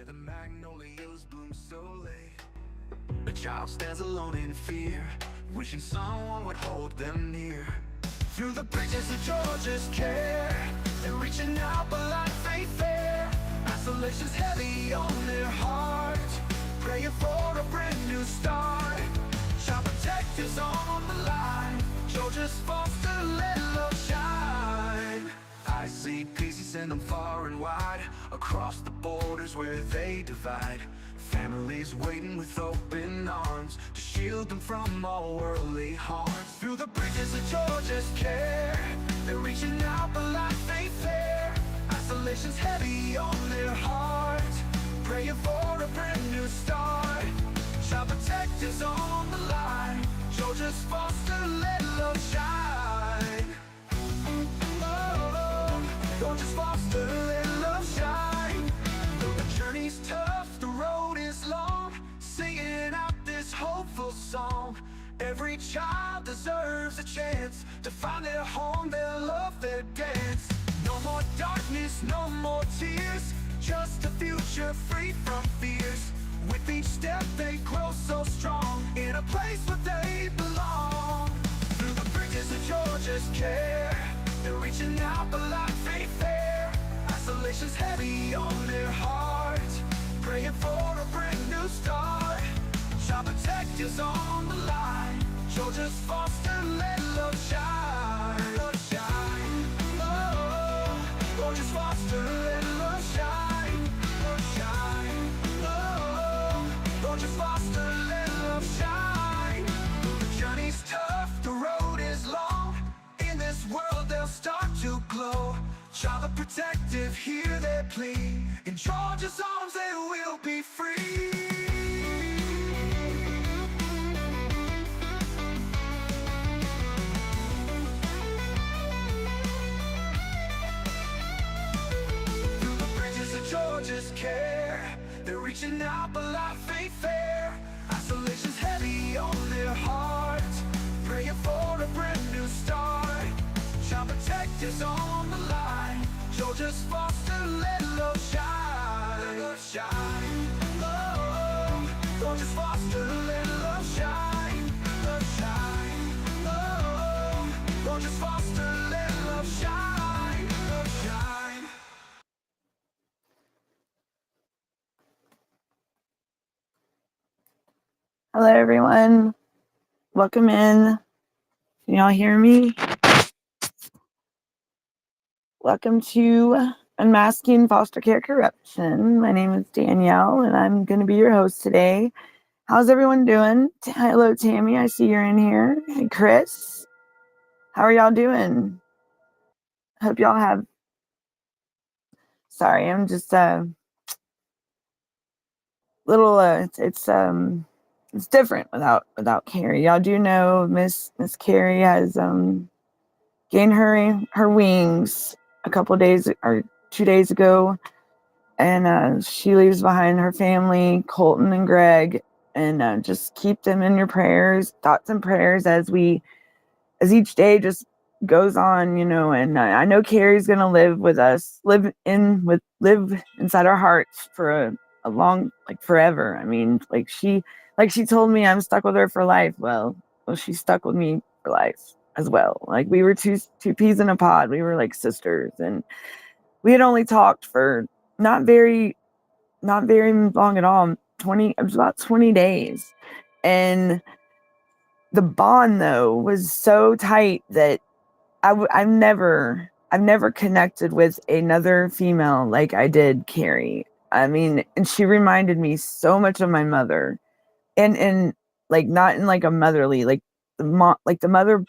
where the magnolias bloom so late. A child stands alone in fear, wishing someone would hold them near. Through the bridges of Georgia's care, they're reaching out but life ain't fair. Isolation's heavy on their heart, praying for a brand new start. Child protectives on the line, Georgia's foster, let love shine. I see peace, you send them far and wide, across the borders where they divide. Families waiting with open arms to shield them from all worldly harm. Through the bridges of Georgia's care, they're reaching out but life ain't fair. Isolation's heavy on their heart, praying for a brand new start. Child protectives on the line, Georgia's foster, let love shine. Oh, Georgia's foster, let love shine. Though the journey's tough, the road is long, singing out this hopeful song. Every child deserves a chance to find their home, their love, their dance. No more darkness, no more tears, just a future free from fears. With each step they grow so strong, in a place where they belong. Through the bridges of Georgia's care, they're reaching out but life ain't fair. Isolation's heavy on their heart, praying for a brand new start. Child protectives on the line, Georgia's foster, let love shine. Love shine. Oh, Georgia's foster, let love shine. Love shine. Oh, Georgia's foster, let love shine. The journey's tough, the road is long, in this world they'll start to glow. Child protective, hear their plea, in Georgia's arms they will be free. Through the bridges of Georgia's care, they're reaching out but life ain't fair. Isolation's heavy on their heart, praying for a brand new start. Child protectives on the line, Georgia's foster, let love shine. Let love shine. Oh, Georgia's foster, let love shine. Love shine. Oh, Georgia's foster, let love shine. Love shine. Hello, everyone. Welcome in. Can y'all hear me? Welcome to Unmasking Foster Care Corruption. My name is Danielle, and I'm going to be your host today. How's everyone doing? Hello, Tammy. I see you're in here. Hey, Chris. How are y'all doing? Hope y'all have... Sorry, I'm just little... It's different without Carrie. Y'all do know Miss Carrie has gained her wings a couple days or 2 days ago, and she leaves behind her family, Colton and Greg, and just keep them in your prayers, thoughts and prayers as each day just goes on, and I know Carrie's gonna live with us, live inside our hearts for a long, like forever. I mean, like she told me I'm stuck with her for life. Well, she's stuck with me for life as well. Like we were two peas in a pod. We were like sisters, and we had only talked for not very long at all. It was about 20 days, and the bond though was so tight that I've never connected with another female like I did Carrie. I mean, and she reminded me so much of my mother, and like not in like a motherly, like the mother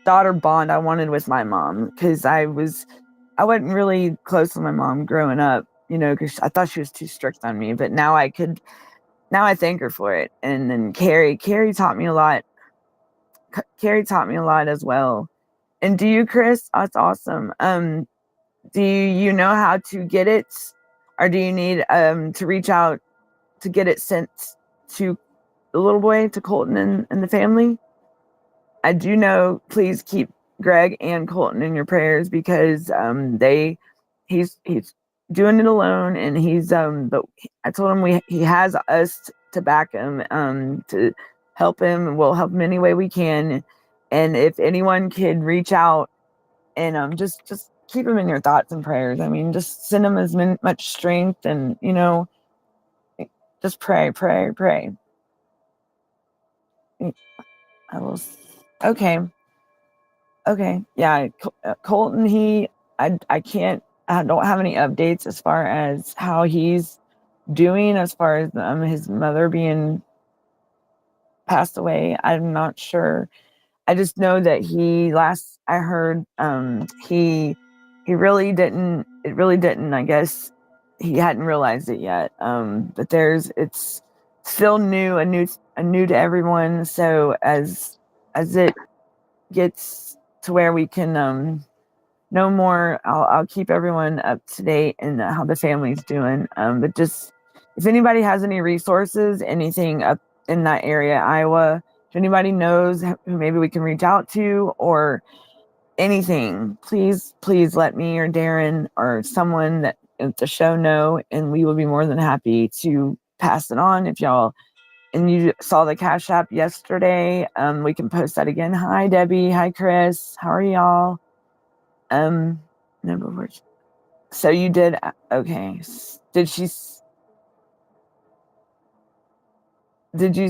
daughter bond I wanted with my mom, because I wasn't really close with my mom growing up, because I thought she was too strict on me. But now I thank her for it. And then Carrie taught me a lot. Carrie taught me a lot as well. And do you, Chris? That's awesome. Do you know how to get it, or do you need to reach out to get it sent to the little boy, to Colton and the family? I do know. Please keep Greg and Colton in your prayers, because he's doing it alone, and he's but I told him he has us to back him, to help him, and we'll help him any way we can. And if anyone could reach out and just keep him in your thoughts and prayers. I mean, just send him as much strength, and just pray. I will. Okay. Yeah, Colton. I can't. I don't have any updates as far as how he's doing, as far as his mother being passed away. I'm not sure. I just know that last I heard, he really didn't. It really didn't. I guess he hadn't realized it yet. But it's still new to everyone. So as it gets to where we can know more, I'll keep everyone up to date and how the family's doing. But just if anybody has any resources, anything up in that area, Iowa, if anybody knows who maybe we can reach out to or anything, please let me or Darren or someone that at the show know, and we will be more than happy to pass it on. If y'all and you saw the Cash App yesterday, we can post that again. Hi Debbie, hi Chris, how are y'all? Number words. So you did, okay. Did you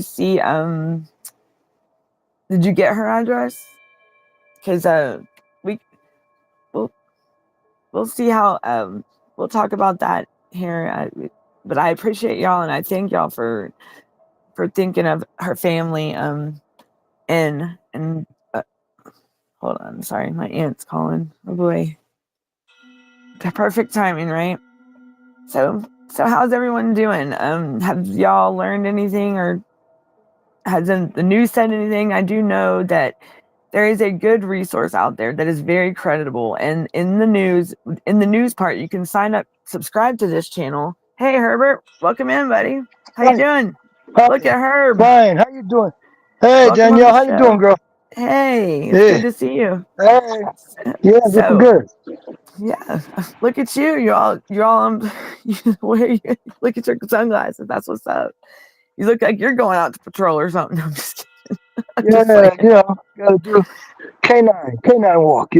see, did you get her address? Because we we'll see how we'll talk about that here. But I appreciate y'all, and I thank y'all for thinking of her family. And hold on, sorry, my aunt's calling. Oh boy, the perfect timing, right? So how's everyone doing? Have y'all learned anything, or has the news said anything? I do know that there is a good resource out there that is very credible, and in the news part, you can subscribe to this channel. Hey Herbert, welcome in, buddy. How you doing? Hi. Look at Herb. Fine. How you doing? Hey, Welcome Danielle. How you doing, girl? Hey, it's good to see you. Hey. Yeah, So, good. Yeah, look at you. You're all look at your sunglasses. That's what's up. You look like you're going out to patrol or something. I'm just kidding. Gotta do canine walk,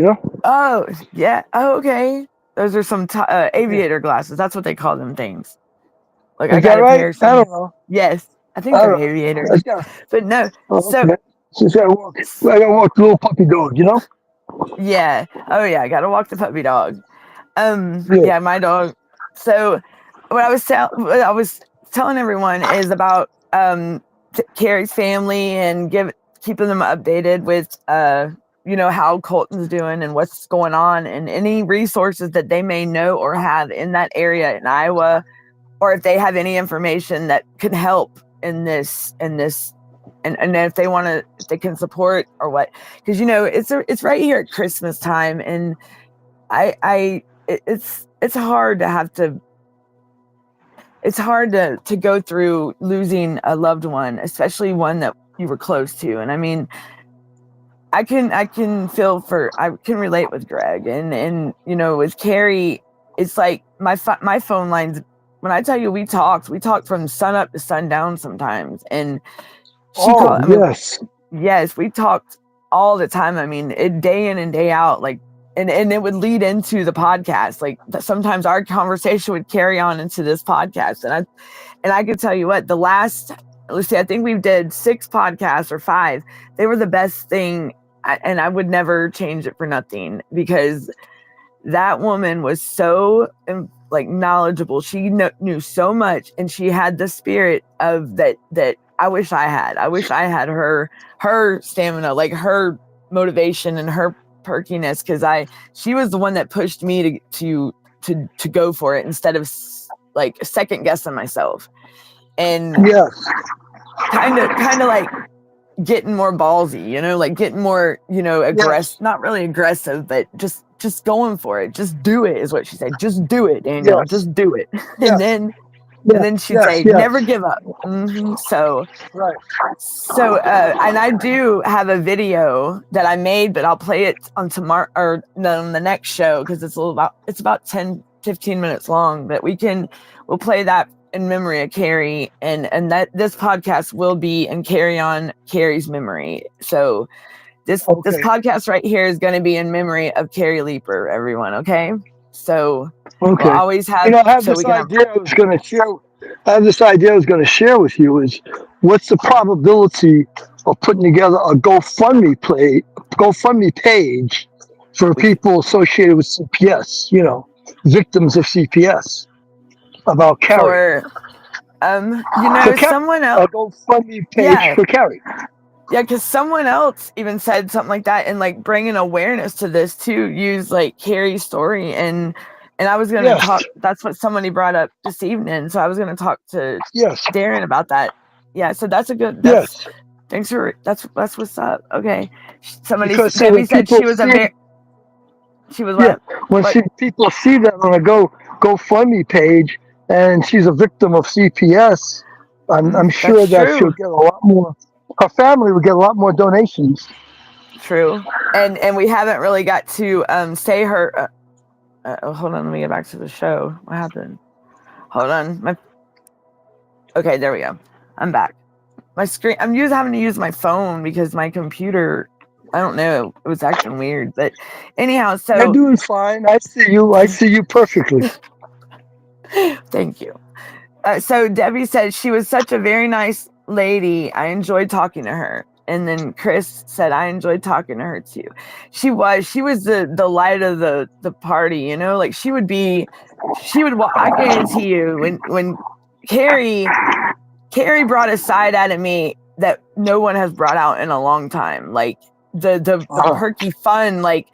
Oh, yeah. Oh, okay. Those are some aviator glasses. That's what they call them things. Like Is I got that a right? pair of I some. don't know. Yes, I think I they're don't know. aviators. But no. So okay. Just gotta walk. I gotta walk the little puppy dog, yeah. Oh yeah, I gotta walk the puppy dog. Yeah. Yeah, my dog. So what I was telling everyone is about Carrie's family and keeping them updated with how Colton's doing and what's going on, and any resources that they may know or have in that area in Iowa, or if they have any information that could help in this and if they can support or what, because it's right here at Christmas time, and it's hard to go through losing a loved one, especially one that you were close to. And I mean, I can relate with Greg, and with Carrie, it's like my phone lines. When I tell you we talked from sun up to sundown sometimes, and she called. I mean, yes, we talked all the time. I mean, day in and day out, like, and it would lead into the podcast. Like sometimes our conversation would carry on into this podcast. And I could tell you what, let's see, I think we did 6 podcasts or 5. They were the best thing. And I would never change it for nothing, because that woman was so knowledgeable. She knew so much, and she had the spirit of that I wish I had. I wish I had her stamina, like her motivation and her perkiness, because she was the one that pushed me to go for it instead of second guessing myself, and kind of like getting more ballsy, like getting more, aggressive, not really aggressive, but just going for it. Just do it is what she said. Just do it, Danielle. Just do it. And then she'd say, never give up. So, and I do have a video that I made, but I'll play it on tomorrow or on the next show, because it's about 15 minutes long, that we'll play that in memory of Carrie, and that this podcast will be in Carrie's memory. So this podcast right here is going to be in memory of Carrie Leeper, everyone. Okay. So we'll always have, I have so this we can have, idea I was going to share. I have this idea I was going to share with you is what's the probability of putting together a GoFundMe page for people associated with CPS, victims of CPS, about Carrie. for, For Carrie, someone else. a GoFundMe page Yeah. for Carrie. Yeah, because someone else even said something like that, and like bringing awareness to this too, use like Carrie's story, and I was going to talk. That's what somebody brought up this evening, so I was going to talk to Darren about that. Yeah, so that's a good. Thanks for that's what's up. Okay, Debbie said she was she was what? When people see that on a GoFundMe page, and she's a victim of CPS, I'm sure that she'll get a lot more. Her family would get a lot more donations. True, and we haven't really got to say her. Hold on, let me get back to the show. What happened? Hold on. Okay, there we go. I'm back. My screen. I'm having to use my phone because my computer. I don't know. It was acting weird, but anyhow. So you're doing fine. I see you. I see you perfectly. Thank you. So Debbie said she was such a very nice lady. I enjoyed talking to her. And then Chris said, I enjoyed talking to her too. She was the light of the party, like I guarantee you when Carrie brought a side out of me that no one has brought out in a long time. Like the perky fun, like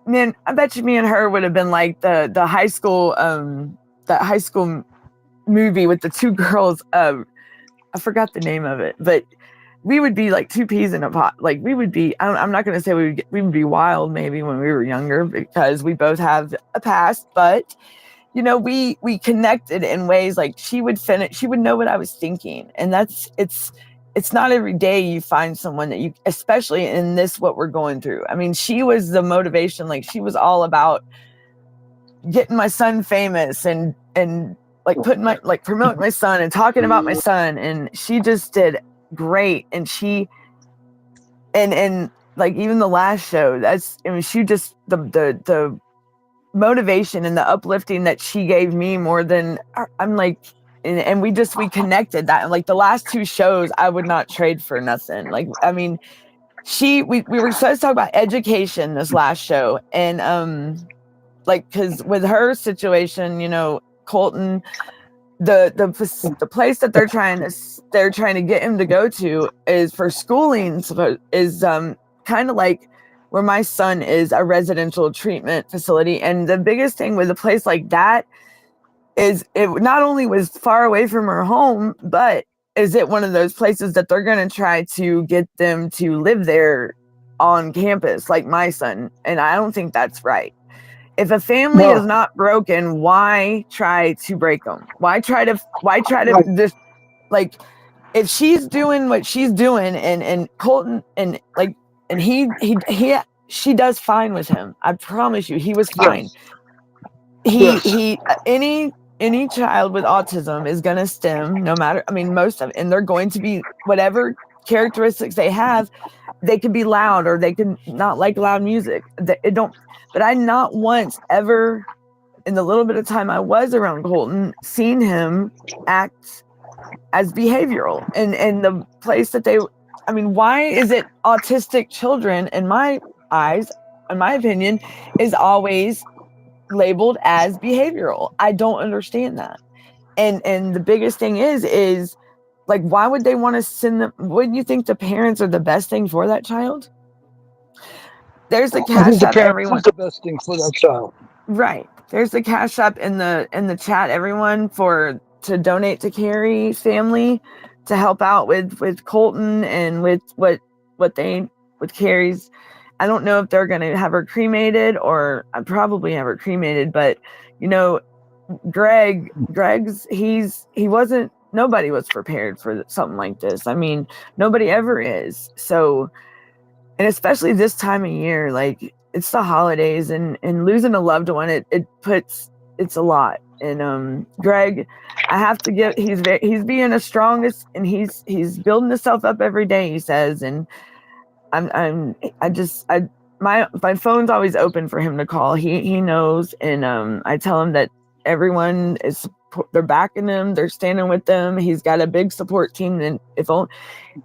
man, I bet you me and her would have been like the high school, that high school movie with the two girls. I forgot the name of it, but we would be like two peas in a pot. Like we would be, I'm not going to say we would be wild maybe when we were younger, because we both have a past, but we connected in ways like she would know what I was thinking. And it's not every day you find someone that you, especially in what we're going through. I mean, she was the motivation. Like she was all about getting my son famous and like promoting my son and talking about my son. And she just did great. And and like even the last show, she just the motivation and the uplifting that she gave me more than I'm like, and we connected that. And like the last two shows I would not trade for nothing. Like, I mean, we were supposed to talk about education this last show, and like, because with her situation, Colton, the place that they're trying to get him to go to is for schooling, is kind of like where my son is, a residential treatment facility. And the biggest thing with a place like that is it not only was far away from her home, but is it one of those places that they're going to try to get them to live there on campus, like my son. And I don't think that's right. If a family is not broken, why try to break them? Why try to just, like, if she's doing what she's doing, and Colton and like, and she does fine with him. I promise you, he was fine. Any child with autism is going to stem, no matter, I mean, most of it, and they're going to be whatever characteristics they have. They could be loud, or they could not like loud music. But I not once ever, in the little bit of time I was around Colton, seen him act as behavioral. And the place that why is it autistic children, in my eyes, in my opinion, is always labeled as behavioral? I don't understand that. And the biggest thing is like, why would they want to send them? Wouldn't you think the parents are the best thing for that child? There's the Cash App, everyone. The best thing for that child. Right. There's the Cash App in the chat, everyone, to donate to Carrie's family, to help out with Colton and with Carrie's. I don't know if they're going to have her cremated, or I'd probably have her cremated, but nobody was prepared for something like this. I mean, nobody ever is. So, and especially this time of year, like, it's the holidays, and losing a loved one, it puts it's a lot. And Greg, I have to give, he's being the strongest, and he's building himself up every day, he says. And my phone's always open for him to call. He knows. And I tell him that everyone is, they're backing him, they're standing with them. He's got a big support team, and if only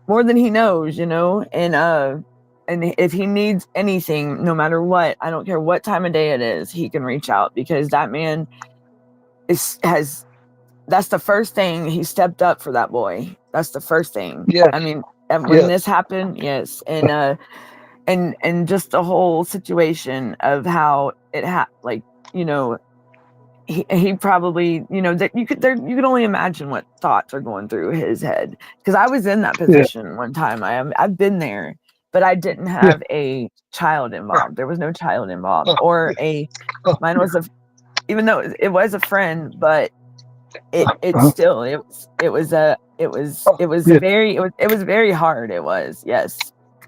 more than he knows, and if he needs anything, no matter what, I don't care what time of day it is, he can reach out, because that man that's the first thing. He stepped up for that boy. That's the first thing. Yes. I mean, when this happened, yes. And just the whole situation of how it he probably, that you could only imagine what thoughts are going through his head. Because I was in that position one time. I've been there, but I didn't have a child involved. There was no child involved, or mine was even though it was a friend, but it was very hard. It was, yes.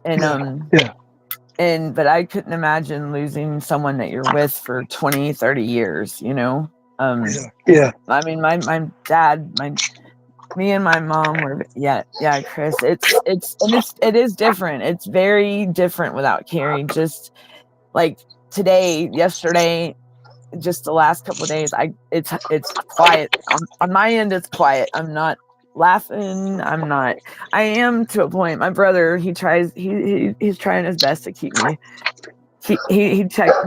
And but I couldn't imagine losing someone that you're with for 20, 30 years, I mean, my dad, me and my mom were, Chris, it is different. It's very different without Carrie. Just like yesterday, just the last couple of days, it's quiet on my end. It's quiet. I'm not laughing. I am, to a point. My brother, he's trying his best to keep me. He checked,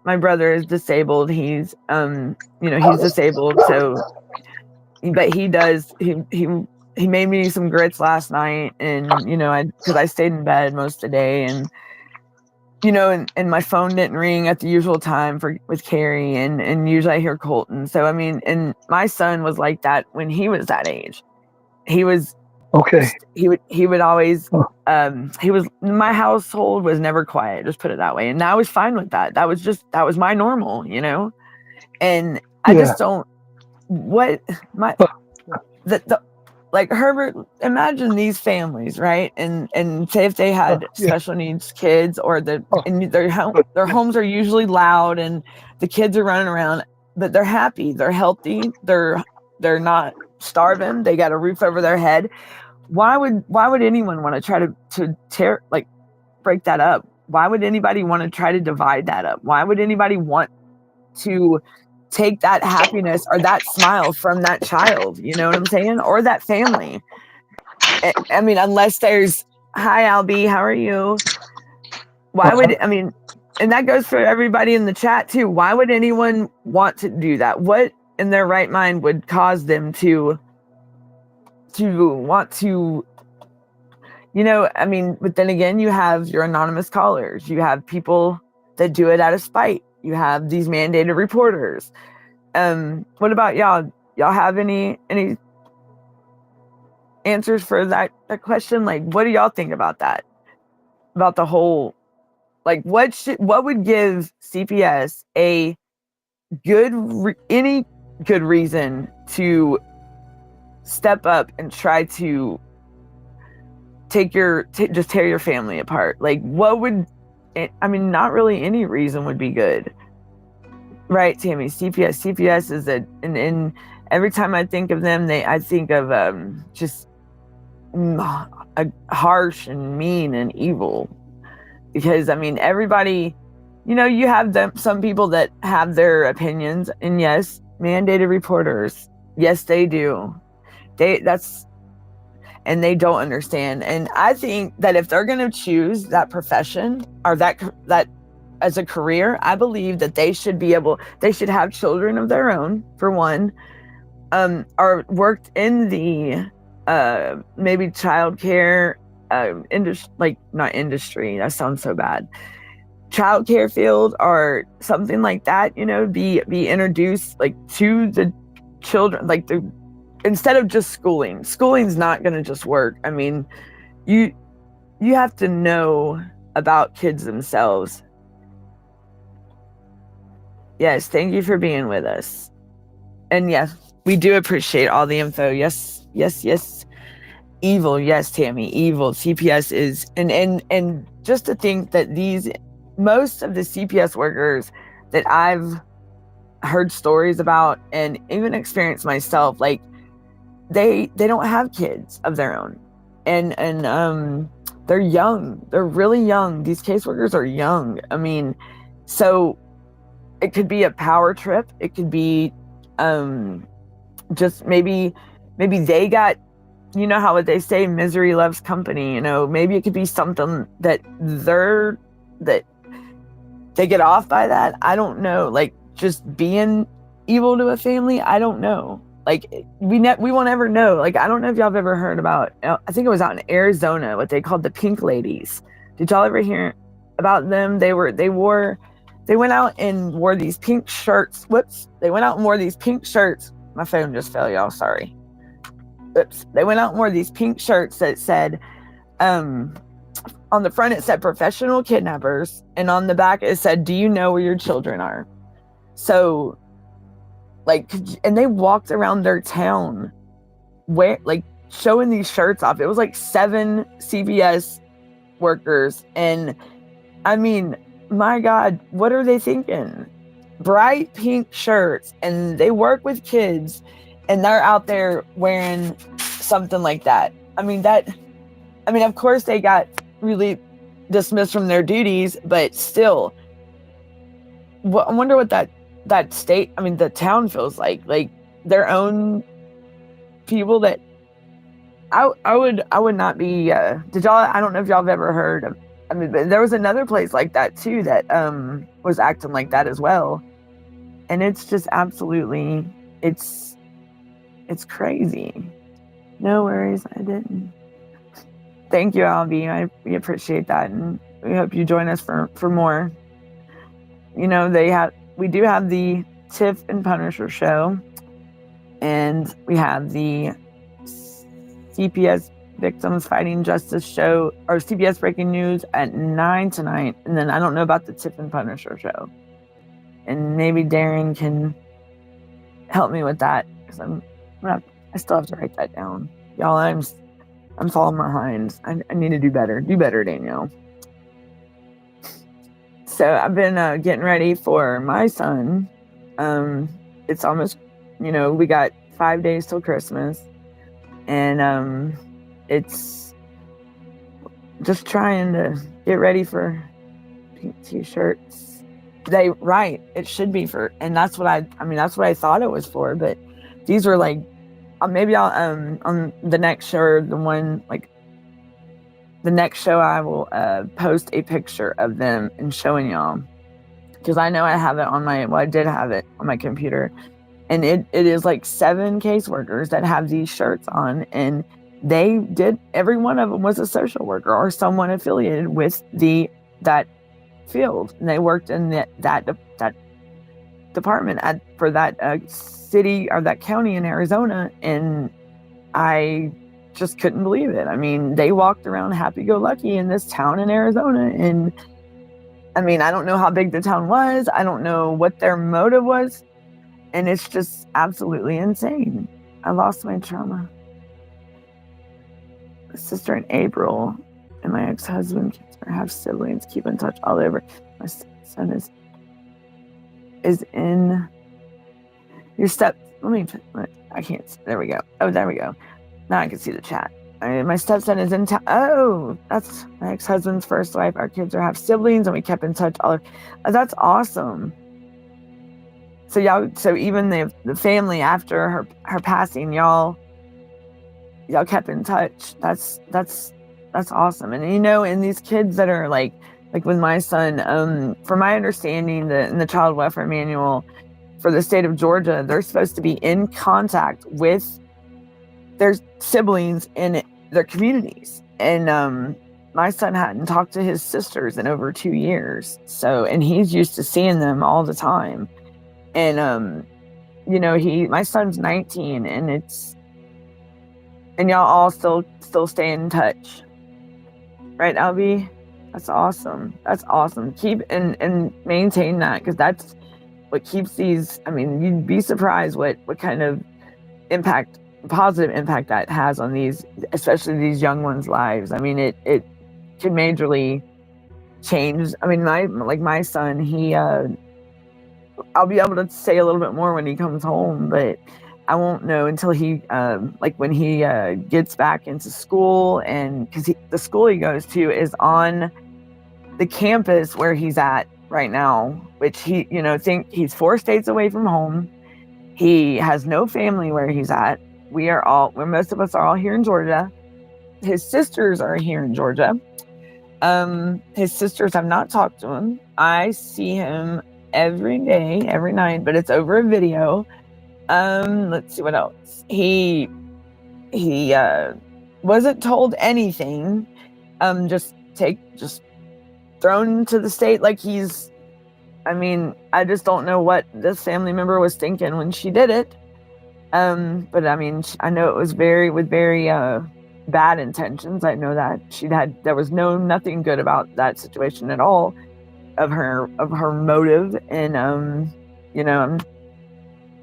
my brother is disabled. He's he's disabled. So, but he made me some grits last night, and because I stayed in bed most of the day, and and my phone didn't ring at the usual time with Carrie, and usually I hear Colton. So I mean, and my son was like that when he was that age. He was okay. He would always my household was never quiet, just put it that way, and I was fine with that. That was my normal, and I just don't like Herbert, imagine these families, right? And say if they had special needs kids, or their homes are usually loud and the kids are running around, but they're happy, they're healthy, they're not starving, they got a roof over their head. Why would anyone want to try to tear, like, break that up? Why would anybody want to try to divide that up? Why would anybody want to take that happiness or that smile from that child, you know what I'm saying? Or that family. I mean, unless there's, hi, Albie, how are you? Why would, I mean, and that goes for everybody in the chat too. Why would anyone want to do that? What in their right mind would cause them to want to, I mean, but then again, you have your anonymous callers. You have people that do it out of spite. You have these mandated reporters. What about y'all? Y'all have any answers for that question? Like, what do y'all think about that? About the whole, like, what would give CPS a any good reason to step up and try to just tear your family apart? Like, what would, I mean, not really any reason would be good. Right, Tammy? CPS is and every time I think of them, I think of just harsh and mean and evil. Because, I mean, everybody, you have some people that have their opinions, and yes, mandated reporters, yes, they do. And they don't understand. And I think that if they're going to choose that profession or that as a career, I believe that they should have children of their own, for one, or worked in the maybe childcare industry, like, not industry, that sounds so bad, childcare field or something like that, be introduced, like, to the children, like, instead of just schooling's not going to just work. I mean, you have to know about kids themselves. Yes, thank you for being with us. And yes, we do appreciate all the info. Yes. Evil, yes, Tammy, evil. CPS is, and just to think that most of the CPS workers that I've heard stories about and even experienced myself. Like they don't have kids of their own, and they're young. They're really young. These caseworkers are young. I mean, so it could be a power trip. It could be just maybe they got, you know how they say misery loves company, you know, maybe it could be something that they get off by that. I don't know. Like just being evil to a family, I don't know. Like we won't ever know. Like I don't know if y'all have ever heard about, I think it was out in Arizona, what they called the Pink Ladies. Did y'all ever hear about them? They went out and wore these pink shirts. They went out and wore these pink shirts. My phone just fell, y'all, sorry. They went out and wore these pink shirts that said, on the front it said professional kidnappers, and on the back it said, do you know where your children are? So like, and they walked around their town showing these shirts off. It was like 7 CPS workers, and I mean, my God, what are they thinking? Bright pink shirts, and they work with kids, and they're out there wearing something like that. I mean, of course they got really dismissed from their duties, but still, I wonder what that state, I mean, the town feels like their own people that I would not be, did y'all, I don't know if y'all have ever heard of, I mean, but there was another place like that too that was acting like that as well. And it's just absolutely, it's crazy. No worries, I didn't. Thank you, Albie. We appreciate that, and we hope you join us for more. You know, we do have the Tiff and Punisher show, and we have the CPS Victims Fighting Justice show, or CPS Breaking News at 9 tonight. And then I don't know about the Tiff and Punisher show. And maybe Darren can help me with that, because I still have to write that down. Y'all, I'm falling behind. I need to do better. Do better, Danielle. So I've been getting ready for my son. It's almost, we got 5 days till Christmas. And it's just trying to get ready for pink t-shirts. It should be for, and that's what that's what I thought it was for, but these were like, maybe I'll, on the next show, the next show I will post a picture of them and showing y'all, because I know I have it I did have it on my computer, and it is like 7 caseworkers that have these shirts on, and every one of them was a social worker or someone affiliated with that field, and they worked in that department for that city or that county in Arizona, and I just couldn't believe it. I mean, they walked around happy-go-lucky in this town in Arizona, and I mean, I don't know how big the town was. I don't know what their motive was, and it's just absolutely insane. I lost my trauma. My sister in April and my ex-husband have siblings, keep in touch all over. My son is in your I can't, there we go. Oh, there we go. Now I can see the chat. My stepson is in town. Oh, that's my ex-husband's first wife. Our kids are half siblings, and we kept in touch all over. That's awesome. So even the family after her passing, y'all kept in touch. That's awesome. And and these kids that are like with my son, from my understanding, in the child welfare manual for the state of Georgia, they're supposed to be in contact with their siblings in their communities. And my son hadn't talked to his sisters in over 2 years. And he's used to seeing them all the time. And my son's 19, and y'all all still stay in touch. Right, Albie? That's awesome. That's awesome. Keep and maintain that, because that's what keeps these, you'd be surprised what kind of positive impact that has on these, especially these young ones' lives. It can majorly change. My son, I'll be able to say a little bit more when he comes home, but I won't know until he, like when he gets back into school, and because the school he goes to is on the campus where he's at right now, which he, think he's 4 states away from home. He has no family where he's at. Most of us are all here in Georgia. His sisters are here in Georgia. His sisters have not talked to him. I see him every day, every night, but it's over a video. Let's see what else. He wasn't told anything. Just thrown into the state like I just don't know what this family member was thinking when she did it. But I know it was with very bad intentions. I know that there was nothing good about that situation at all, of her motive. And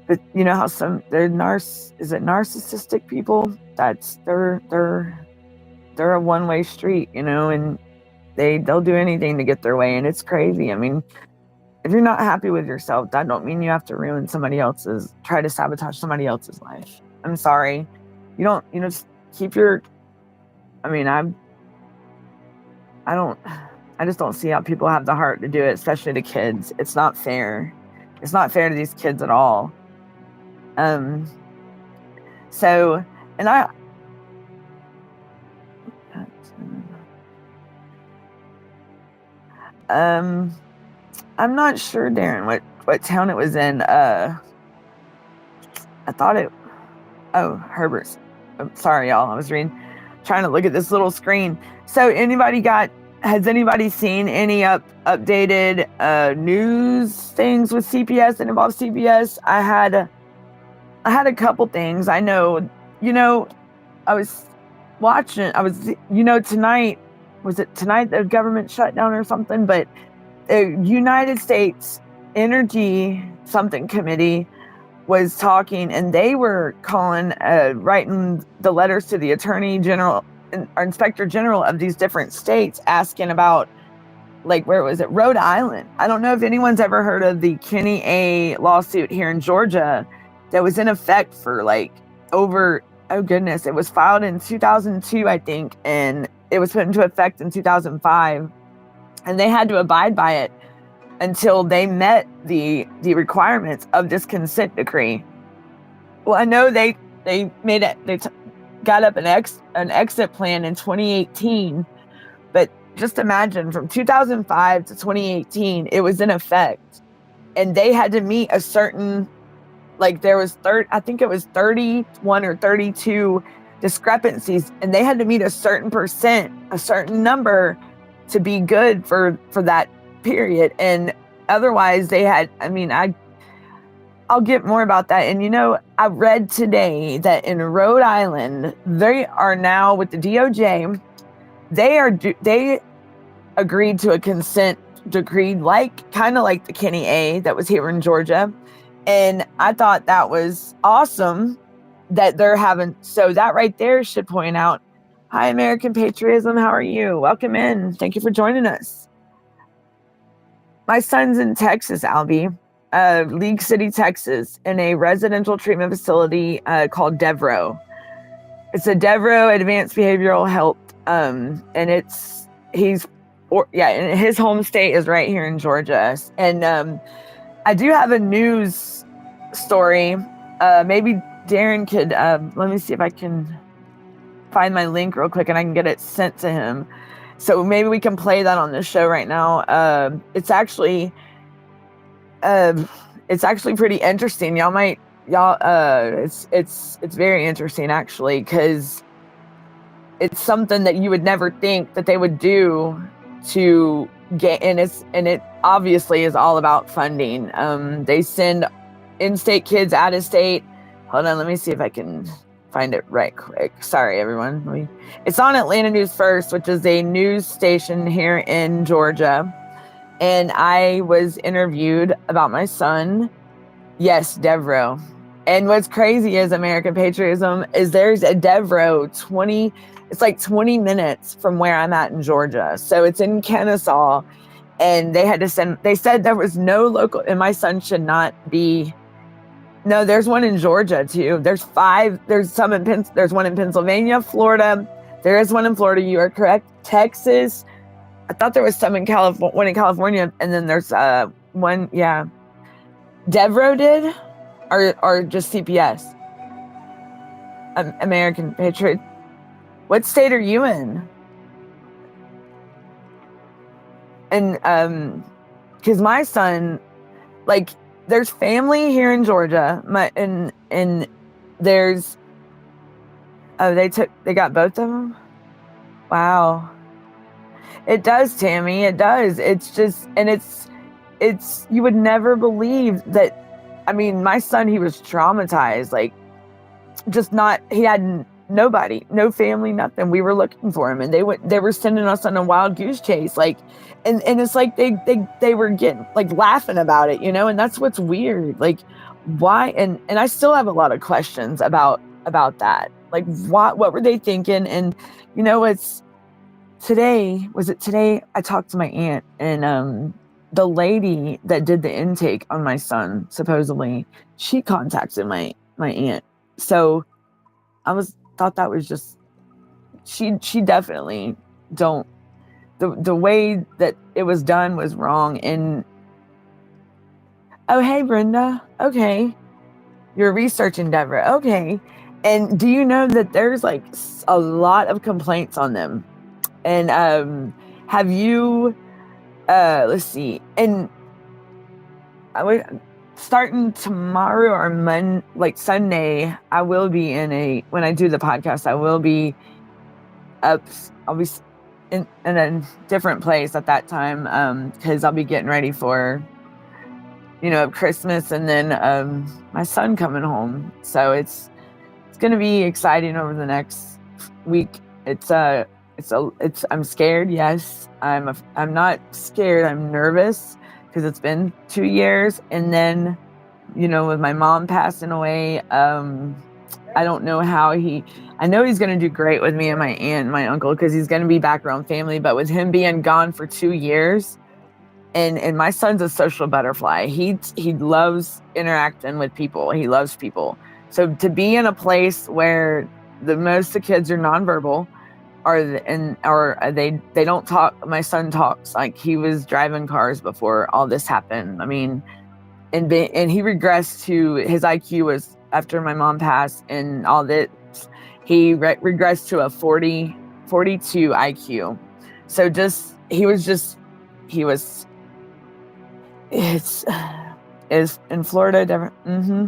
but you know how they're narcissistic people? They're a one-way street, and they'll do anything to get their way, and it's crazy. If you're not happy with yourself, that don't mean you have to try to sabotage somebody else's life. I'm sorry. Just keep your, I just don't see how people have the heart to do it, especially to kids. It's not fair. It's not fair to these kids at all. I'm not sure, Darren, what town it was in. I thought Herbert's. I'm sorry, y'all. I was trying to look at this little screen. So has anybody seen any updated news things with CPS that involve CPS? I had a couple things. I know, I was watching, tonight, was it tonight the government shut down or something? But the United States Energy something committee was talking, and they were writing the letters to the Attorney General or Inspector General of these different states, asking about, like, where was it? Rhode Island. I don't know if anyone's ever heard of the Kenny A lawsuit here in Georgia that was in effect for it was filed in 2002, I think, and it was put into effect in 2005, and they had to abide by it until they met the requirements of this consent decree. Well, I know they made it. They got up an exit plan in 2018, but just imagine from 2005 to 2018, it was in effect, and they had to meet a certain, there was I think it was 31 or 32 discrepancies, and they had to meet a certain number to be good for that period. And otherwise they had, I'll get more about that. And I read today that in Rhode Island, they are now with the DOJ, they agreed to a consent decree, kind of like the Kenny A that was here in Georgia. And I thought that was awesome that they're having, so that right there should point out, hi, American Patriotism, how are you? Welcome in. Thank you for joining us. My son's in Texas, Albie, League City, Texas, in a residential treatment facility called Devro. It's a Devro Advanced Behavioral Health, and and his home state is right here in Georgia. And I do have a news story. Maybe Darren could, let me see if I can find my link real quick and I can get it sent to him. So maybe we can play that on the show right now. It's actually pretty interesting. It's very interesting actually, because it's something that you would never think that they would do to get, and it obviously is all about funding. They send in-state kids out of state. Hold on, let me see if I can find it right quick. Sorry, everyone. It's on Atlanta News First, which is a news station here in Georgia. And I was interviewed about my son. Yes, Devro. And what's crazy is American Patriotism is there's a Devro 20 minutes from where I'm at in Georgia. So it's in Kennesaw. and they said there was no local, and my son should not be. No, there's one in Georgia too. There's 5. There's one in Pennsylvania, Florida. There is one in Florida. You are correct. Texas. I thought there was some in one in California, and then there's one. Yeah, Devro did, or just CPS. American Patriot. What state are you in? And because my son, like, there's family here in Georgia. And there's they got both of them. Wow. It does, Tammy. It does. It's just, and it's you would never believe that. I mean, my son, he was traumatized, like, he had nobody, no family, nothing. We were looking for him, and they were sending us on a wild goose chase, like, and it's like they were getting, like, laughing about it, and that's what's weird. Like, why? And I still have a lot of questions about that. Like, what were they thinking? And was it today I talked to my aunt, and the lady that did the intake on my son, supposedly, she contacted my aunt. So thought that was just, she definitely don't, the way that it was done was wrong. And oh, hey, Brenda. Okay. Your research endeavor. Okay. And do you know that there's, like, a lot of complaints on them? And have you, let's see, and starting tomorrow or Sunday, I will be when I do the podcast, I will be I'll be in a different place at that time, because I'll be getting ready for, Christmas, and then my son coming home. So it's going to be exciting over the next week. I'm scared. Yes, I'm not scared. I'm nervous because it's been 2 years. And then, with my mom passing away, I don't know how I know he's going to do great with me and my aunt and my uncle, because he's going to be back around family. But with him being gone for 2 years, and my son's a social butterfly. He loves interacting with people. He loves people. So to be in a place where most of the kids are nonverbal, or they don't talk. My son talks. Like, he was driving cars before all this happened. I mean, and he regressed to, his IQ was, after my mom passed and all that, he regressed to a 42 IQ. So is in Florida different? Mm-hmm.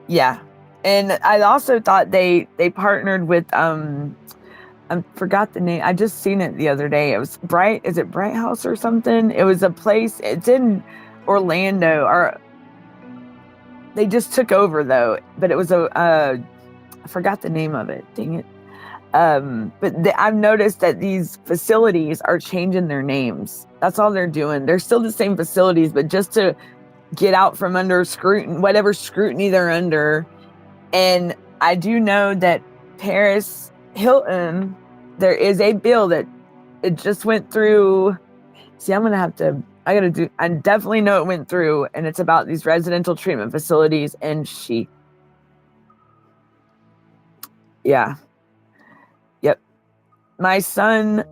Yeah. And I also thought they partnered with, I forgot the name. I just seen it the other day. It was is it Bright House or something? It was a place. It's in Orlando, or they just took over though. But it was I forgot the name of it. Dang it. But I've noticed that these facilities are changing their names. That's all they're doing. They're still the same facilities, but just to get out from under scrutiny, whatever scrutiny they're under. And I do know that Paris Hilton, there is a bill that it just went through. See, I definitely know it went through, and it's about these residential treatment facilities. And yep. My son,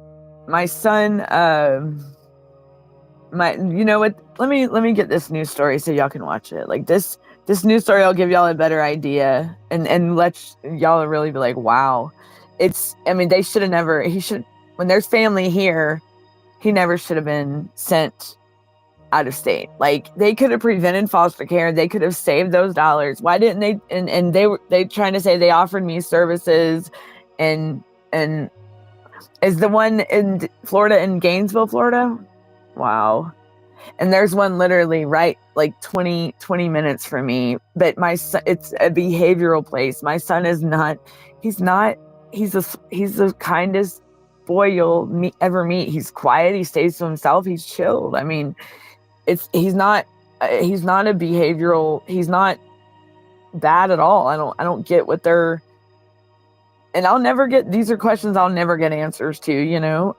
you know what? Let me get this news story so y'all can watch it. Like, this news story will give y'all a better idea, and let y'all really be like, wow. They should have never, when there's family here, he never should have been sent out of state. Like, they could have prevented foster care. They could have saved those dollars. Why didn't they? And they trying to say they offered me services, and is the one in Florida, in Gainesville, Florida? Wow. And there's one literally right, like 20 minutes from me. But my son, it's a behavioral place. My son is not, he's the kindest boy you'll ever meet. He's quiet. He stays to himself. He's chilled. I mean, he's not a behavioral, he's not bad at all. I don't get what they're, and these are questions I'll never get answers to,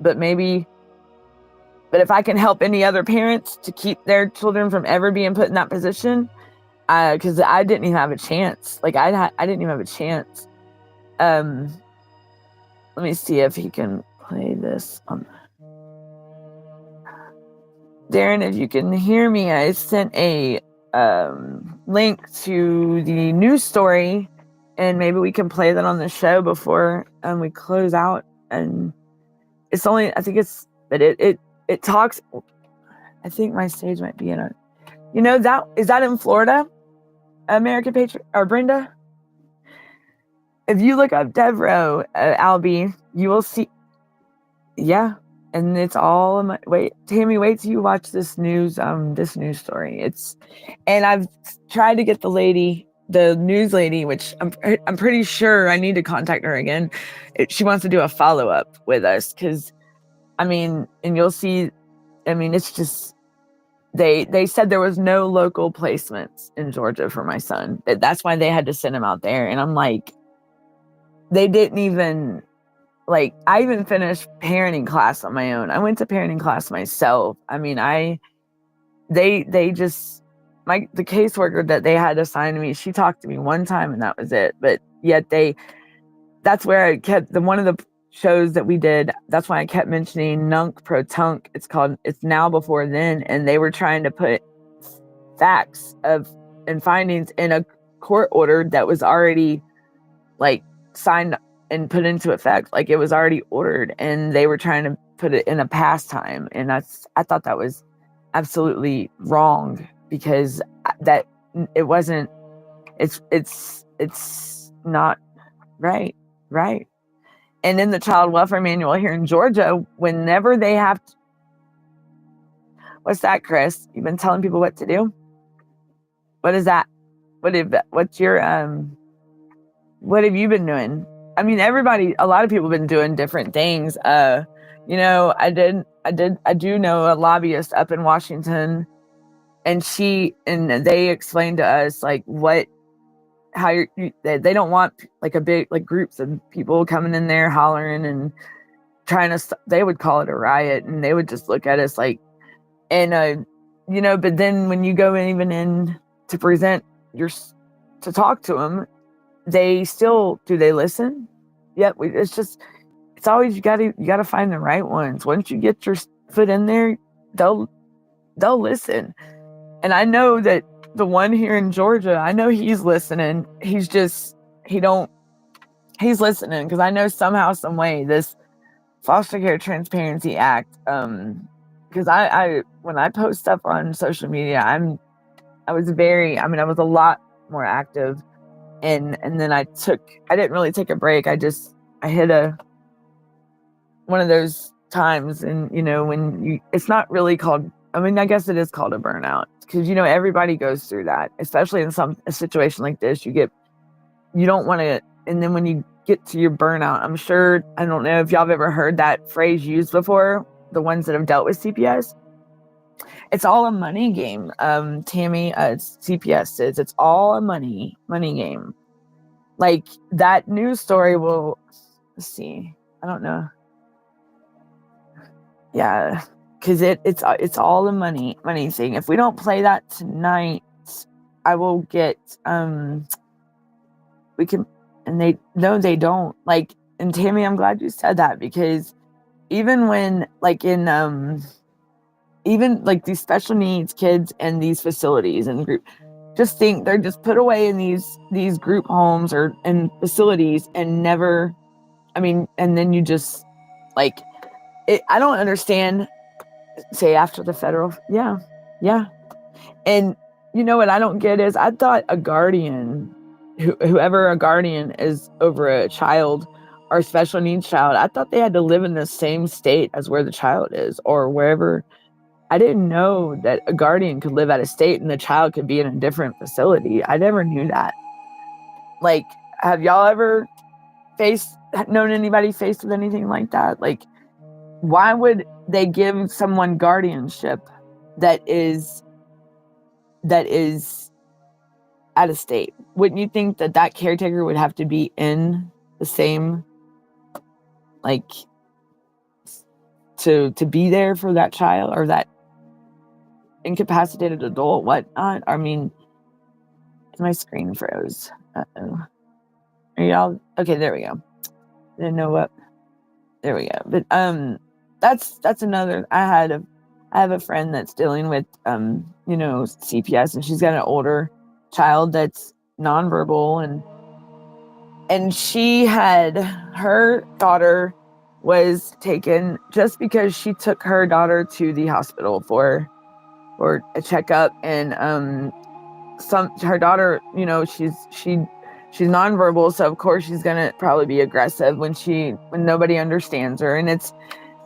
but maybe But if I can help any other parents to keep their children from ever being put in that position, because I didn't even have a chance. Like I didn't even have a chance. Let me see if he can play this. Darren, if you can hear me, I sent a link to the news story, and maybe we can play that on the show before we close out. And it's only, I think it's, but it talks. I think my stage might be in a, is that in Florida? American Patriot or Brenda? If you look up Devereaux, Albie, you will see. Yeah, and it's all. Wait, Tammy, wait till you watch this news story. And I've tried to get the news lady, which I'm pretty sure I need to contact her again. She wants to do a follow up with us because, and you'll see. It's just. They said there was no local placements in Georgia for my son. That's why they had to send him out there. And I'm like, they didn't even, like, I even finished parenting class on my own. I went to parenting class myself. The caseworker that they had assigned to me, she talked to me one time and that was it. But yet that's where I kept one of the shows that we did. That's why I kept mentioning Nunc Pro Tunc. It's Now Before Then. And they were trying to put facts and findings in a court order that was already like signed and put into effect. Like it was already ordered and they were trying to put it in a pastime. And I thought that was absolutely wrong because that it wasn't, it's not right. Right. And in the child welfare manual here in Georgia, whenever they have to, what's that, Chris? You've been telling people what to do? What is that? What's your, what have you been doing? A lot of people have been doing different things. I do know a lobbyist up in Washington and they explained to us like they don't want like a big, like groups of people coming in there hollering and trying to, they would call it a riot and they would just look at us like, and, but then when you go even in to present to talk to them, they listen? Yep. It's always, you gotta find the right ones. Once you get your foot in there, they'll listen. And I know that the one here in Georgia, I know he's listening. He's listening because I know somehow, some way this Foster Care Transparency Act, because when I post stuff on social media, I was a lot more active. And then I didn't really take a break. I hit one of those times and, it's not really called, I guess it is called a burnout because, everybody goes through that, especially in a situation like this, you don't want to. And then when you get to your burnout, I don't know if y'all have ever heard that phrase used before, the ones that have dealt with CPS. It's all a money game. Tammy, CPS says it's all a money game. Like that news story will, let's see, I don't know. Yeah, because it's all a money thing. If we don't play that tonight, I will get we can, and they don't like. And Tammy, I'm glad you said that because even when like in even like these special needs kids and these facilities and group, just think they're just put away in these group homes or in facilities and never, and then you just like it. I don't understand. Say after the federal, yeah. And what I don't get is I thought a guardian, whoever a guardian is over a child or a special needs child, I thought they had to live in the same state as where the child is or wherever. I didn't know that a guardian could live out of state and the child could be in a different facility. I never knew that. Like, have y'all ever known anybody faced with anything like that? Like, why would they give someone guardianship that is out of state? Wouldn't you think that caretaker would have to be in the same, like, to be there for that child or that incapacitated adult, whatnot. I mean, my screen froze. Uh-oh. Are y'all okay? There we go. Didn't know what. There we go. But that's another. I have a friend that's dealing with CPS, and she's got an older child that's nonverbal, and she had her daughter was taken just because she took her daughter to the hospital for a checkup, and her daughter, she's nonverbal, so of course she's gonna probably be aggressive when nobody understands her.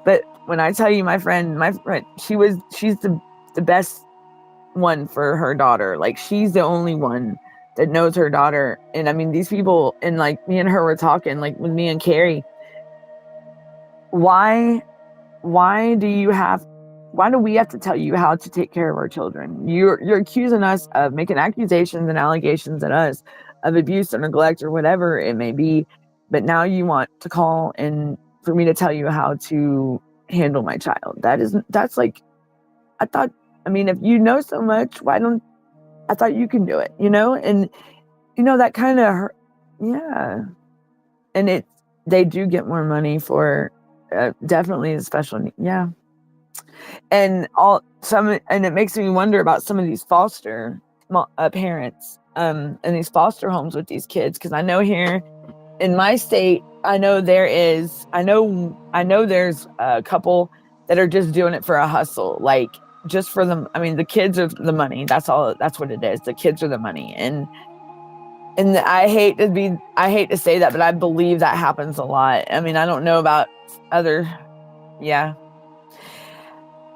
But when I tell you, my friend, she's the best one for her daughter. Like, she's the only one that knows her daughter. And I mean, these people, and like me and her were talking, like with me and Carrie, why do we have to tell you how to take care of our children? You're accusing us of making accusations and allegations at us of abuse or neglect or whatever it may be, but now you want to call and for me to tell you how to handle my child. That's like, I mean, if you know so much, I thought you can do it, and that kind of, yeah. And they do get more money for definitely a special need. Yeah. And it makes me wonder about some of these foster parents and these foster homes with these kids, because I know here in my state, I know there's a couple that are just doing it for a hustle, like just for them. I mean, the kids are the money. That's what it is. The kids are the money. And I hate to say that, but I believe that happens a lot. I mean, I don't know about other, yeah.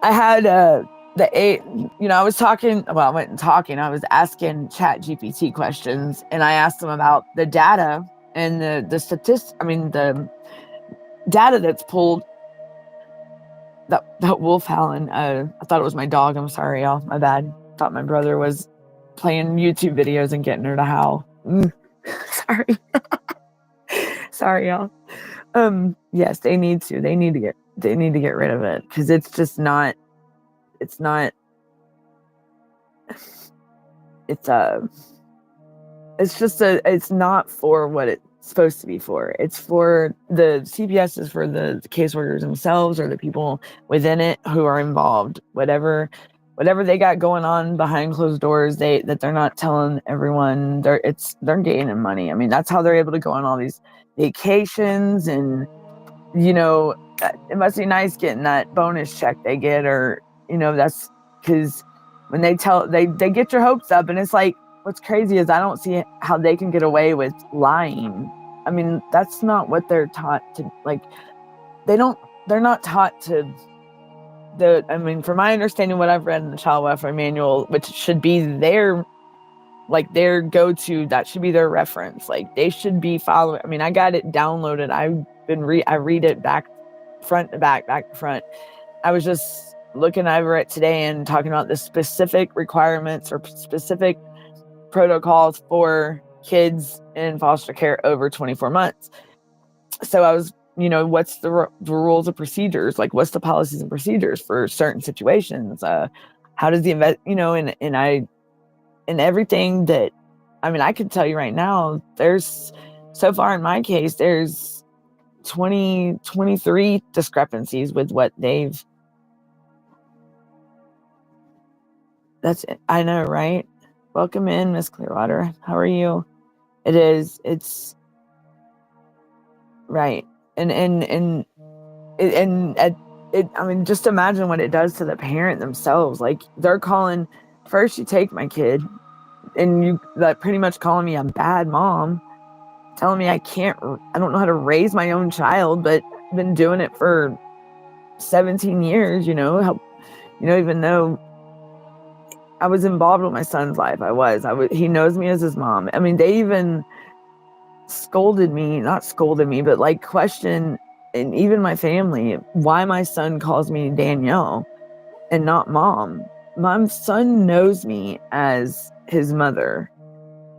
I had I was I was asking Chat GPT questions, and I asked them about the data and the statistics. I mean, the data that's pulled. That wolf howling. I thought it was my dog. I'm sorry, y'all. My bad. Thought my brother was playing YouTube videos and getting her to howl. Sorry. Sorry, y'all. Yes, they need to get rid of it, because it's just not. It's not. It's not for what it's supposed to be for. It's for the CPS, is for the caseworkers themselves or the people within it who are involved. Whatever they got going on behind closed doors, that they're not telling everyone. They're gaining money. I mean, that's how they're able to go on all these vacations, and it must be nice getting that bonus check they get, or that's because when they get your hopes up, and it's like, what's crazy is I don't see how they can get away with lying. I mean, that's not what they're taught to, like, they're not taught to. I mean, from my understanding, what I've read in the Child Welfare Manual, which should be their go-to, that should be their reference. Like, they should be following. I mean, I got it downloaded. I read it back, front to back to front. I was just looking over it today and talking about the specific requirements or specific protocols for kids in foster care over 24 months. So I was, what's the rules of procedures? Like, what's the policies and procedures for certain situations? How does the and everything that, I mean, I could tell you right now, there's, so far in my case, there's 23 discrepancies with what they've. That's it. I know, right? Welcome in, Miss Clearwater. How are you? It's right. And I mean, just imagine what it does to the parent themselves. Like, they're calling, first you take my kid, and you pretty much calling me a bad mom, telling me I don't know how to raise my own child, but I've been doing it for 17 years, even though I was involved with my son's life. He knows me as his mom. I mean, they even not scolded me, but like questioned, and even my family, why my son calls me Danielle and not mom. My son knows me as his mother.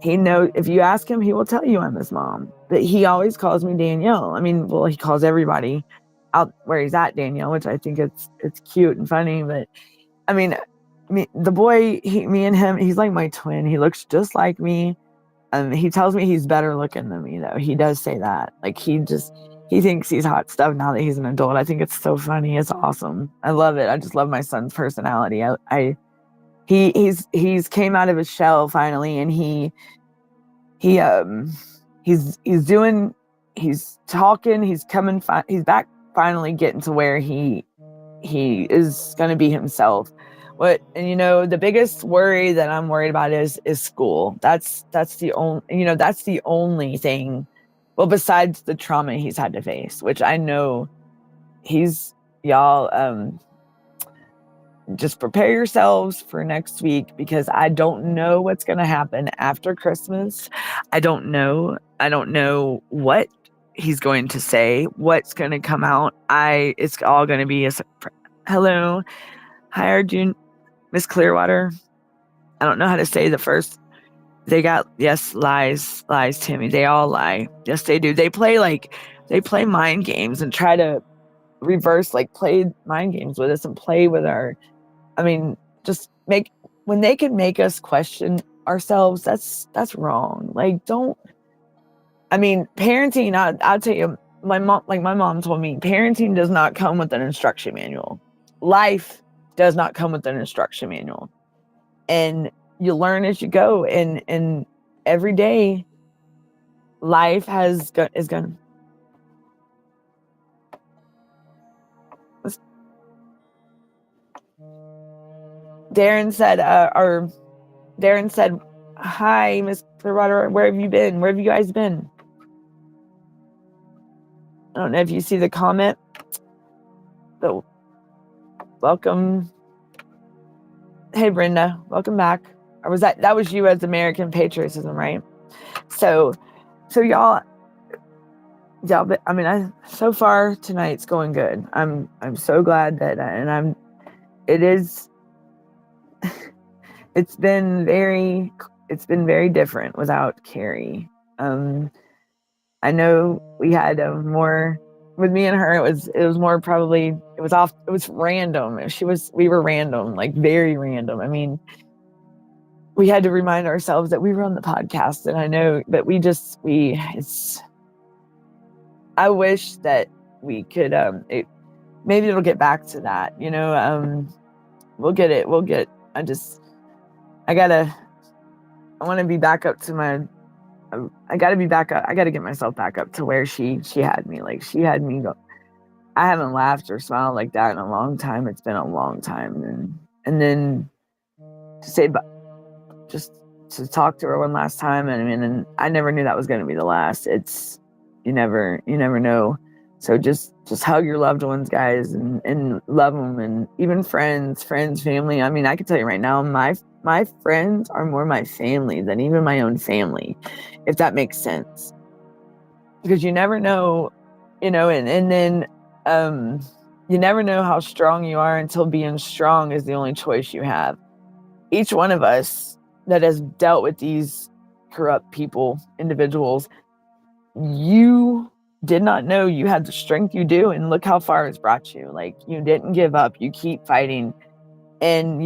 He knows, if you ask him, he will tell you I'm his mom, but he always calls me Danielle. I mean, well, he calls everybody out where he's at, Danielle, which I think it's cute and funny. But I mean, the boy, me and him, he's like my twin. He looks just like me. He tells me he's better looking than me, though. He does say that. Like, he thinks he's hot stuff now that he's an adult. I think it's so funny. It's awesome. I love it. I just love my son's personality. He's came out of his shell finally, and he's talking, he's back, finally getting to where he is going to be himself. And the biggest worry that I'm worried about is school. That's the only thing, well, besides the trauma he's had to face, which I know y'all, just prepare yourselves for next week, because I don't know what's going to happen after Christmas. I don't know what he's going to say, what's going to come out. It's all going to be hello. Hi, Arjun. Miss Clearwater. I don't know how to say the first. Lies, Timmy. They all lie. Yes, they do. They play mind games and try to reverse, play mind games with us and play with just when they can make us question ourselves, that's wrong. Parenting, I'll tell you, my mom told me, parenting does not come with an instruction manual. Life does not come with an instruction manual. And you learn as you go. And every day, life is going to... Darren said, hi, Miss Clearwater, where have you been? Where have you guys been? I don't know if you see the comment, but welcome. Hey, Brenda, welcome back. Or was that was you as American patriotism, right? So y'all, but so far tonight's going good. I'm so glad that, it's been very different without Carrie. I know we had more with me and her. It was more probably, it was random. We were random, very random. We had to remind ourselves that we were on the podcast, and I know, but I wish that we could, maybe it'll get back to that, we'll get it. I want to be back up to I got to get myself back up to where she had me. She had me go. I haven't laughed or smiled like that in a long time. It's been a long time. And then to say, just to talk to her one last time. And I never knew that was going to be the last. You never know. So just hug your loved ones, guys, and love them. And even friends, family. I can tell you right now, my friends are more my family than even my own family, if that makes sense. Because you never know, and then you never know how strong you are until being strong is the only choice you have. Each one of us that has dealt with these corrupt people, individuals, you did not know you had the strength you do, and look how far it's brought you. You didn't give up, you keep fighting. And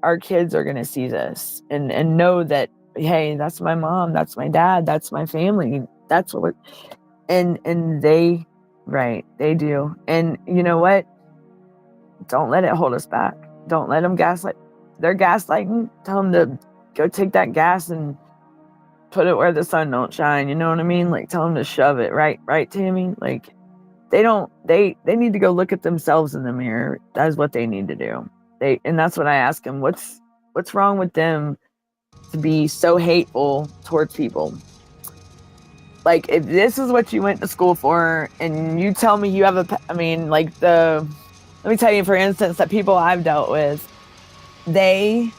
our kids are going to see this and know that, hey, that's my mom, that's my dad, that's my family, that's what and they do. And you know what, don't let it hold us back. Don't let them gaslight. They're gaslighting. Tell them to go take that gas and put it where the sun don't shine. You know what I mean? Tell them to shove it. Right, Tammy? They need to go look at themselves in the mirror. That's what they need to do. And that's what I ask them. What's wrong with them to be so hateful towards people? If this is what you went to school for, and you tell me you have let me tell you, for instance, that people I've dealt with, they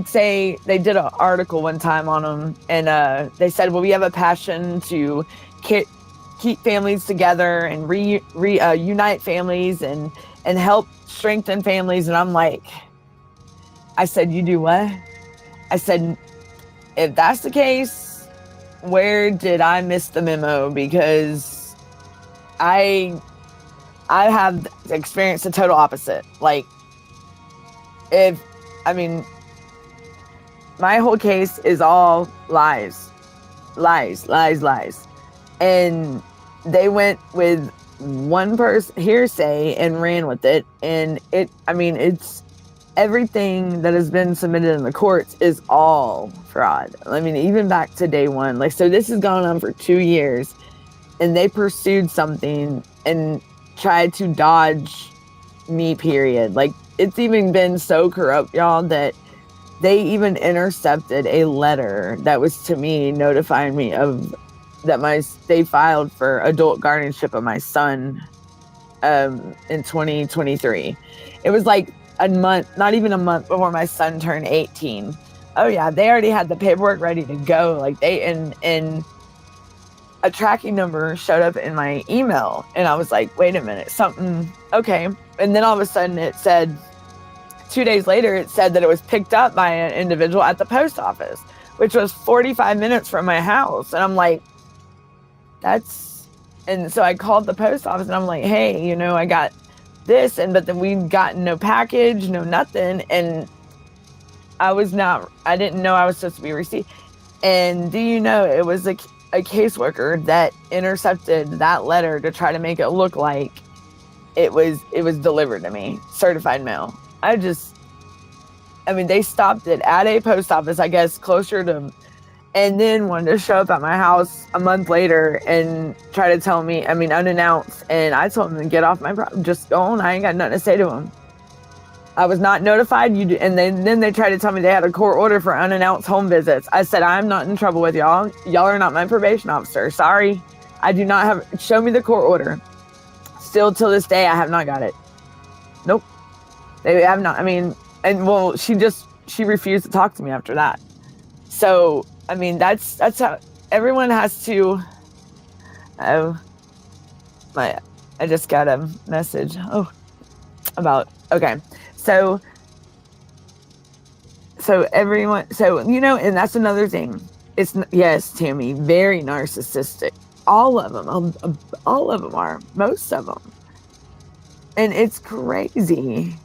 say, they did an article one time on them, and they said, well, we have a passion to keep families together and reunite families and help strengthen families. And I'm like, I said, you do what? I said, if that's the case, where did I miss the memo? Because I I have experienced the total opposite. Like, my whole case is all lies. And they went with one person hearsay and ran with it. And it's everything that has been submitted in the courts is all fraud. I mean, even back to day one. Like, so this has gone on for 2 years, and they pursued something and tried to dodge me, period. Like, it's even been so corrupt, y'all, that they even intercepted a letter that was to me notifying me of that they filed for adult guardianship of my son in 2023. It was like a month, not even a month before my son turned 18. Oh yeah, they already had the paperwork ready to go. Like, and a tracking number showed up in my email, and I was like, wait a minute, something, okay. And then all of a sudden it said, 2 days later, it said that it was picked up by an individual at the post office, which was 45 minutes from my house. And I'm like, and so I called the post office, and I'm like, hey, I got this, but then we'd gotten no package, no nothing. And I didn't know I was supposed to be received. And do you know, it was a caseworker that intercepted that letter to try to make it look like it was delivered to me, certified mail. They stopped it at a post office, I guess, closer to, and then wanted to show up at my house a month later and try to tell me, unannounced. And I told them to get off my property, just go on. I ain't got nothing to say to them. I was not notified. And then they tried to tell me they had a court order for unannounced home visits. I said, I'm not in trouble with y'all. Y'all are not my probation officer. Sorry. I do not have, show me the court order. Still till this day, I have not got it. Nope. They have not. She refused to talk to me after that. So, that's how everyone has to. I just got a message. Okay. So everyone, and that's another thing. Yes, Tammy, very narcissistic. All of them are, most of them. And it's crazy,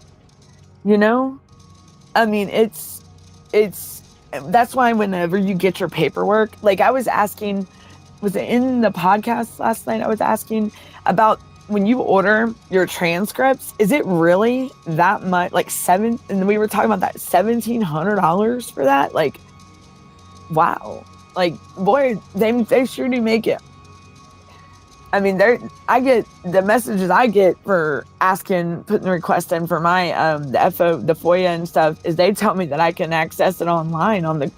that's why whenever you get your paperwork, like I was asking, was it in the podcast last night? I was asking about when you order your transcripts, is it really that much? Like and we were talking about that $1,700 for that. Like, wow. Like, boy, they sure do make it. I get the messages I get for putting the request in for my the FOIA and stuff, is they tell me that I can access it online on the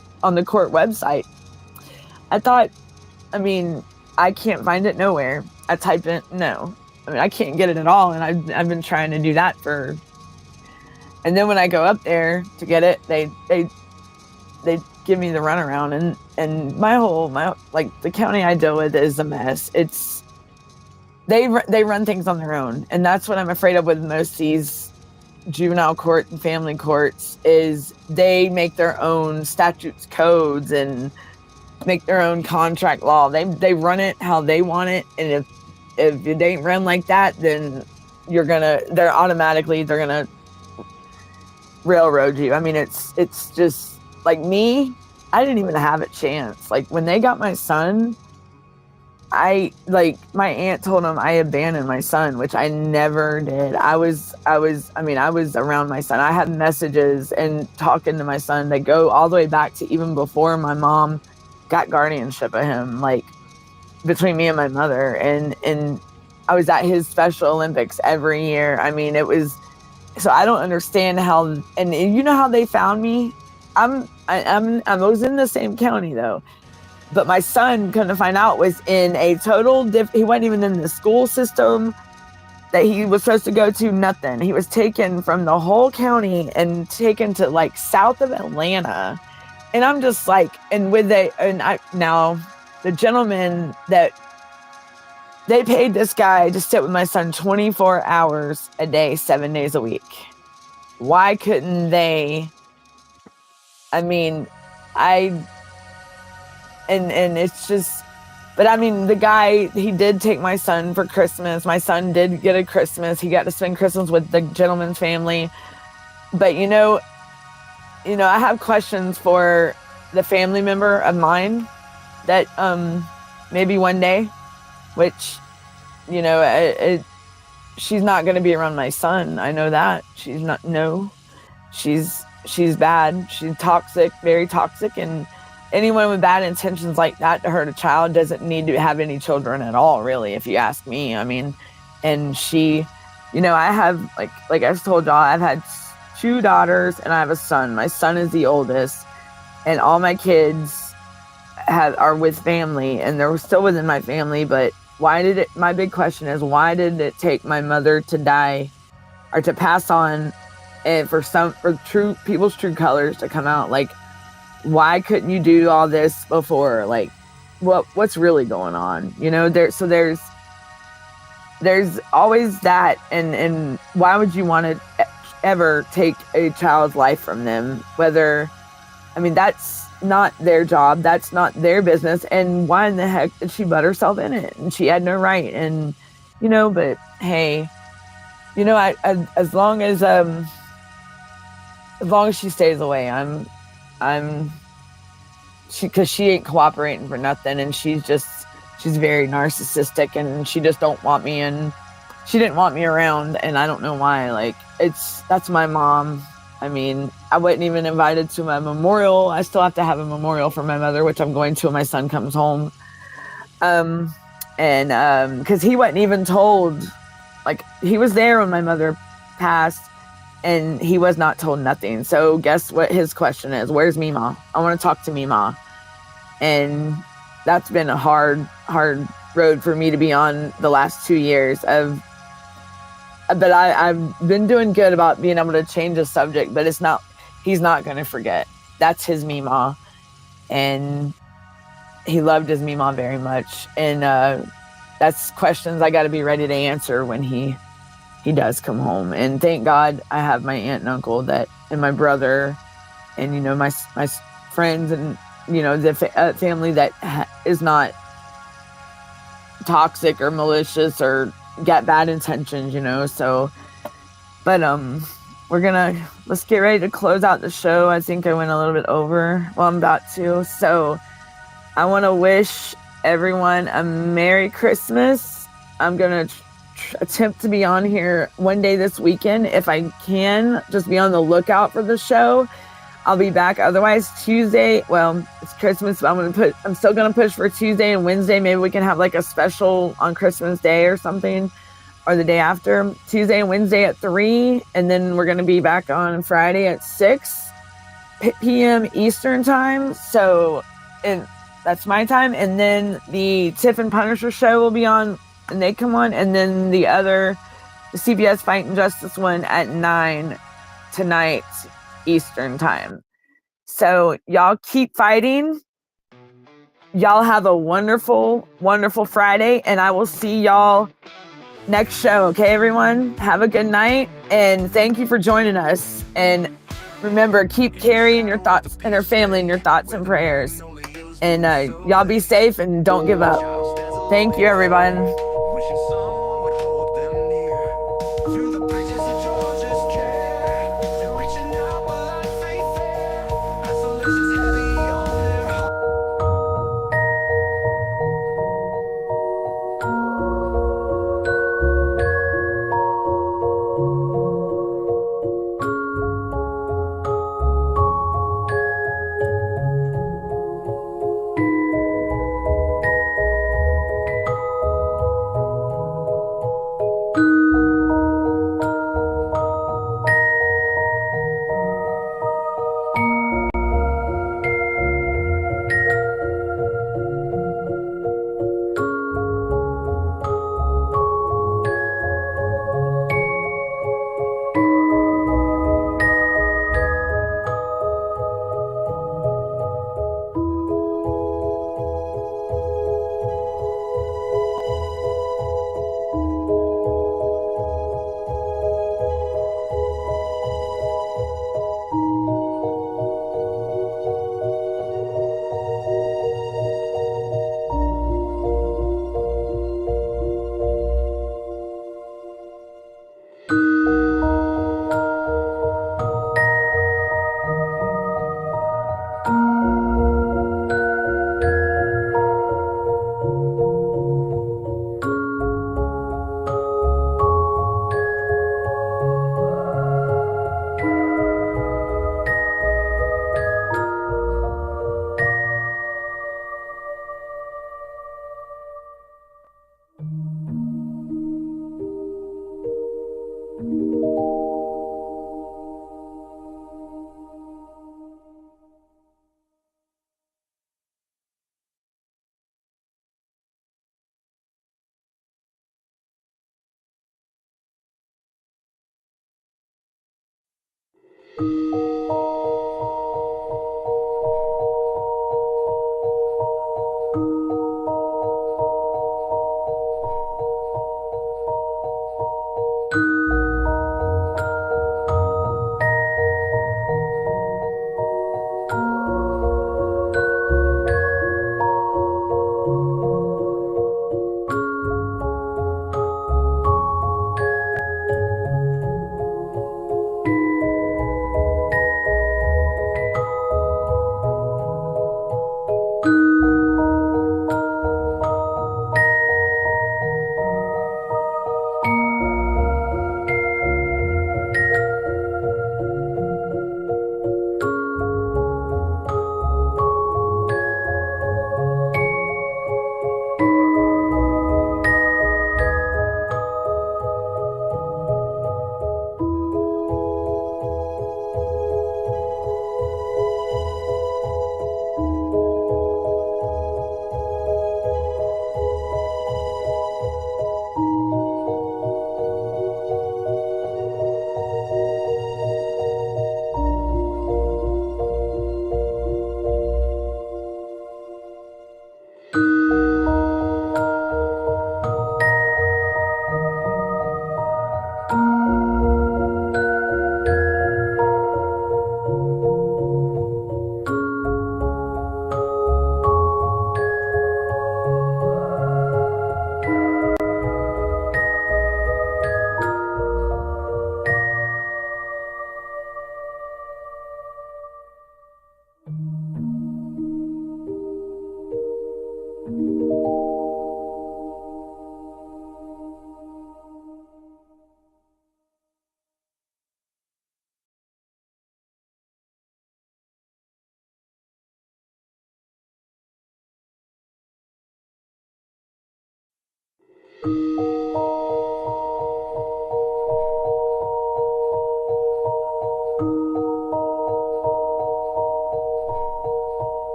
court website. I thought, I can't find it nowhere. I type it, no. I can't get it at all, and I've been trying to do that and then when I go up there to get it, they give me the runaround, and my the county I deal with is a mess. They run things on their own, and that's what I'm afraid of with most of these juvenile court and family courts, is they make their own statutes, codes, and make their own contract law. They run it how they want it, and if it ain't run like that, then they're gonna railroad you. It's just like me. I didn't even have a chance. Like, when they got my son, my aunt told him I abandoned my son, which I never did. I was around my son. I had messages and talking to my son that go all the way back to even before my mom got guardianship of him, like between me and my mother. And I was at his Special Olympics every year. So I don't understand how, and you know how they found me? I was in the same county though. But my son, come to find out, was in a total he wasn't even in the school system that he was supposed to go to, nothing. He was taken from the whole county and taken to like south of Atlanta. And I'm just like, now the gentleman that they paid this guy to sit with my son 24 hours a day, 7 days a week. Why couldn't they? And it's just, But I mean, the guy, he did take my son for Christmas. My son did get a Christmas. He got to spend Christmas with the gentleman's family. But I have questions for the family member of mine that maybe one day, which, she's not going to be around my son. I know that. She's not, no, she's bad. She's toxic, very toxic. And anyone with bad intentions like that to hurt a child doesn't need to have any children at all, really, if you ask me. I mean, and she, I have, like I've told y'all, I've had 2 daughters and I have a son. My son is the oldest, and all my kids are with family, and they're still within my family. But my big question is, why did it take my mother to die or to pass on, and for people's true colors to come out? Like, why couldn't you do all this before? Like, what's really going on? There's always that, and why would you want to ever take a child's life from them? That's not their job, that's not their business, and why in the heck did she butt herself in it? And she had no right. And but hey, as long as she stays away, because she ain't cooperating for nothing, and she's very narcissistic, and she just don't want me, and she didn't want me around, and I don't know why. That's my mom. I mean, I wasn't even invited to my memorial. I still have to have a memorial for my mother, which I'm going to when my son comes home. Because he wasn't even told, he was there when my mother passed, and he was not told nothing. So guess what his question is? Where's Mima? I want to talk to Mima. And that's been a hard road for me to be on the last 2 years but I've been doing good about being able to change the subject, but he's not going to forget. That's his Mima. And he loved his Mima very much. And that's questions I got to be ready to answer when he does come home. And thank God I have my aunt and uncle and my brother, and, my friends, and, the family that is not toxic or malicious or got bad intentions, so, but let's get ready to close out the show. I think I went a little bit over. Well, I'm about to. So I want to wish everyone a Merry Christmas. I'm going to attempt to be on here one day this weekend. If I can, just be on the lookout for the show. I'll be back. Otherwise, Tuesday, well, it's Christmas, but I'm still going to push for Tuesday and Wednesday. Maybe we can have a special on Christmas Day or something, or the day after. Tuesday and Wednesday at 3, and then we're going to be back on Friday at 6 p.m. Eastern time. So, and that's my time. And then the Tiff and Punisher show will be on, and they come on. And then the CBS Fight and Justice one at 9 tonight Eastern time. So y'all keep fighting. Y'all have a wonderful, wonderful Friday, and I will see y'all next show. Okay, everyone? Have a good night, and thank you for joining us. And remember, keep Carrie and your thoughts and her family in your thoughts and prayers. And y'all be safe and don't give up. Thank you, everyone.